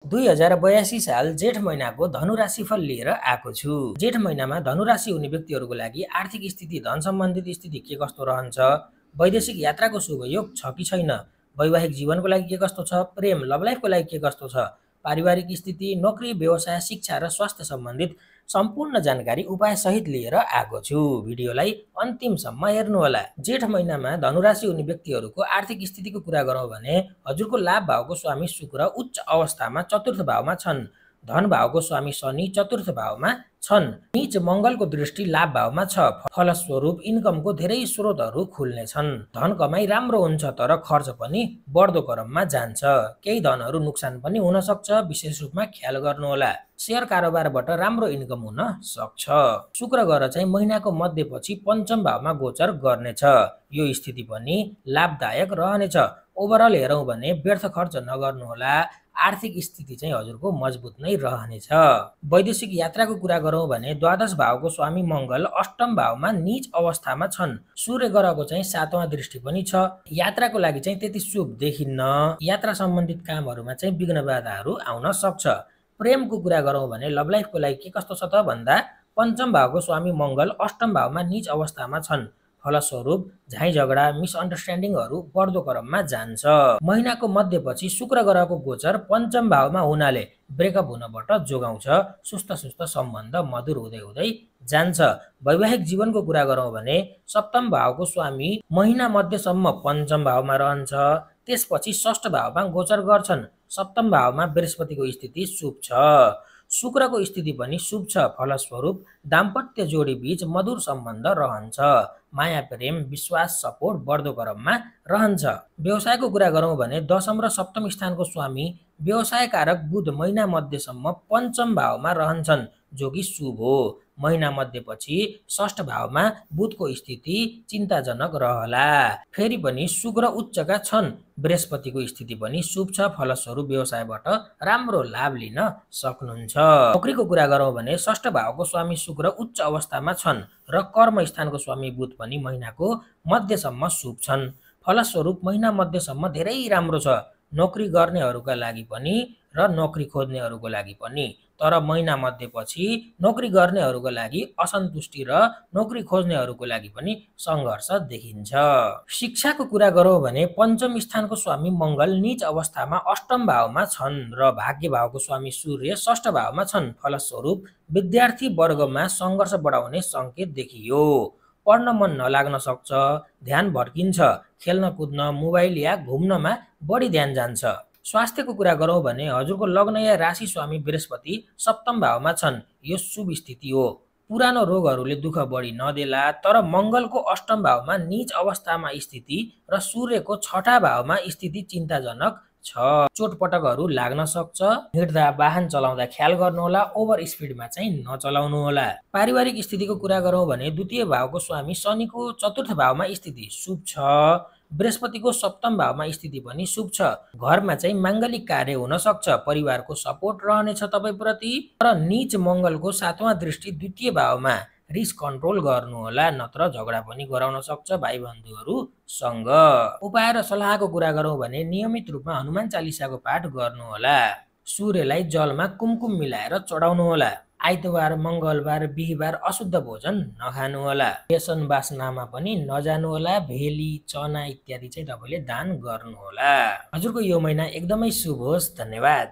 2082 साल जेठ महिनाको धनु राशिफल लिएर आएको छु। जेठ महिनामा धनु राशि हुने व्यक्तिहरूको लागि आर्थिक स्थिति, धन सम्बन्धित स्थिति के कस्तो रहन्छ, वैदेशिक यात्राको शुभ योग छ कि छैन, वैवाहिक जीवनको लागि के कस्तो छ, प्रेम लभ लाइफको लागि के कस्तो छ, पारिवारिक स्थिति, नोकरी, व्यवसाय, शिक्षा र स्वास्थ्य सम्बन्धित सम्पूर्ण जानकारी उपाय सहित लिएर आएको छु। भिडियोलाई अन्तिमसम्म हेर्नुहोला। जेठ महिनामा धनुराशि हुने व्यक्तिहरूको आर्थिक स्थितिको कुरा गरौँ भने हजुरको लाभ भावको स्वामी शुक्र उच्च अवस्थामा चतुर्थ भावमा छन्। धन भावको स्वामी शनि चतुर्थ भावमा छन्। नीच मङ्गलको दृष्टि लाभ भावमा छ। फलस्वरूप इन्कमको धेरै स्रोतहरू खुल्ने छन्। धन कमाई राम्रो हुन्छ तर खर्च पनि बढ्दो क्रममा जान्छ। केही धनहरू नोक्सान पनि हुन सक्छ, विशेष रूपमा ख्याल गर्नुहोला। शेयर कारोबारबाट राम्रो इन्कम हुन सक्छ। शुक्र ग्रह चाहिँ महिनाको मध्यपछि पञ्चम भावमा गोचर गर्नेछ। यो स्थिति पनि लाभदायक रहनेछ। ओभरअल हेरौँ भने व्यर्थ खर्च नगर्नुहोला। आर्थिक स्थिति चाहिँ हजुरको मजबुत नै रहनेछ। वैदेशिक यात्राको कुरा गरौँ भने द्वादश भावको स्वामी मङ्गल अष्टम भावमा नीच अवस्थामा छन्। सूर्य ग्रहको चाहिँ 7वां दृष्टि पनि छ। यात्राको लागि चाहिँ त्यति शुभ देखिन्न। यात्रा सम्बन्धित कामहरूमा चाहिँ विघ्न बाधाहरू आउन सक्छ। प्रेमको कुरा गरौँ भने लभ लाइफको लागि के कस्तो छ त भन्दा पञ्चम भावको स्वामी मङ्गल अष्टम भावमा नीच अवस्थामा छन्। फलस्वरूप झाइ झगडा, मिसअन्डरस्ट्यान्डिङहरू बढ्दो क्रममा जान्छ। महिनाको मध्यपछि शुक्र ग्रहको गोचर पञ्चम भावमा हुनाले ब्रेकअप हुनबाट जोगाउँछ। सुस्त सम्बन्ध मधुर हुँदै हुँदै जान्छ। वैवाहिक जीवनको कुरा गरौँ भने सप्तम भावको स्वामी महिना मध्यसम्म पञ्चम भावमा रहन्छ। त्यसपछि षष्ठ भावमा गोचर गर्छन्। सप्तम भावमा बृहस्पतिको स्थिति शुभ छ। शुक्रको स्थिति पनि शुभ छ। फलस्वरूप दाम्पत्य जोडी बीच मधुर सम्बन्ध रहन्छ। माया प्रेम, विश्वास, सपोर्ट बढ्दो क्रममा रहन्छ। व्यवसायको कुरा गरौँ भने दशम र सप्तम स्थानको स्वामी व्यवसाय कारक बुध महिना मध्यसम्म पञ्चम भावमा रहन्छन्, जो कि शुभ हो। महिना मध्यपछि षष्ठ भावमा बुधको स्थिति चिन्ताजनक रहला। फेरि पनि शुक्र उच्चका छन्। बृहस्पतिको स्थिति पनि शुभ छ। फलस्वरूप व्यवसायबाट राम्रो लाभ लिन सक्नुहुन्छ। नोकरीको कुरा गरौँ भने षष्ठ भावको स्वामी शुक्र उच्च अवस्थामा छन् र कर्म स्थानको स्वामी बुध पनि महिनाको मध्यसम्म शुभ छन्। फलस्वरूप महिना मध्यसम्म धेरै राम्रो छ, नोकरी गर्नेहरूका लागि पनि र नोकरी खोज्नेहरूको लागि पनि। तर महिना मध्यपछि नोकरी गर्नेहरूको लागि असन्तुष्टि र नोकरी खोज्नेहरूको लागि पनि सङ्घर्ष देखिन्छ। शिक्षाको कुरा गरौँ भने पञ्चम स्थानको स्वामी मङ्गल नीच अवस्थामा अष्टम भावमा छन् र भाग्य भावको स्वामी सूर्य षष्ठ भावमा छन्। फलस्वरूप विद्यार्थी वर्गमा सङ्घर्ष बढाउने सङ्केत देखियो। पढ्न मन नलाग्न सक्छ, ध्यान भड्किन्छ, खेल्न कुद्न, मोबाइल या घुम्नमा बढी ध्यान जान्छ। स्वास्थ्यको कुरा गरौँ भने हजुरको लग्न या राशि स्वामी बृहस्पति सप्तम भावमा छन्। यो शुभ स्थिति हो। पुरानो रोगहरूले दुःख बढी नदेला। तर मङ्गलको अष्टम भावमा नीच अवस्थामा स्थिति र सूर्यको छठा भावमा स्थिति चिन्ताजनक छ। चोटपटकहरू लाग्न सक्छ। हिँड्दा वाहन चलाउँदा ख्याल गर्नुहोला। ओभर स्पिडमा चाहिँ नचलाउनुहोला। पारिवारिक स्थितिको कुरा गरौँ भने द्वितीय भावको स्वामी शनिको चतुर्थ भावमा स्थिति शुभ छ। बृहस्पतिको सप्तम भावमा स्थिति पनि शुभ छ। घरमा चाहिँ माङ्गलिक कार्य हुन सक्छ। परिवारको सपोर्ट रहनेछ तपाईप्रति। तर नीच मङ्गलको 7वां दृष्टि द्वितीय भावमा, रिस्क कन्ट्रोल गर्नुहोला, नत्र झगडा पनि गराउन सक्छ भाइ बन्धुहरूसँग। उपाय र सल्लाहको कुरा गरौँ भने नियमित रूपमा हनुमान चालिसाको पाठ गर्नुहोला। सूर्यलाई जलमा कुमकुम मिलाएर चढाउनुहोला। आइतबार, मङ्गलबार, बिहिबार अशुद्ध भोजन नखानुहोला। व्यसन वासनामा पनि नजानुहोला। भेली, चना इत्यादि चाहिँ तपाईँले दान गर्नुहोला। हजुरको यो महिना एकदमै शुभ होस्। धन्यवाद।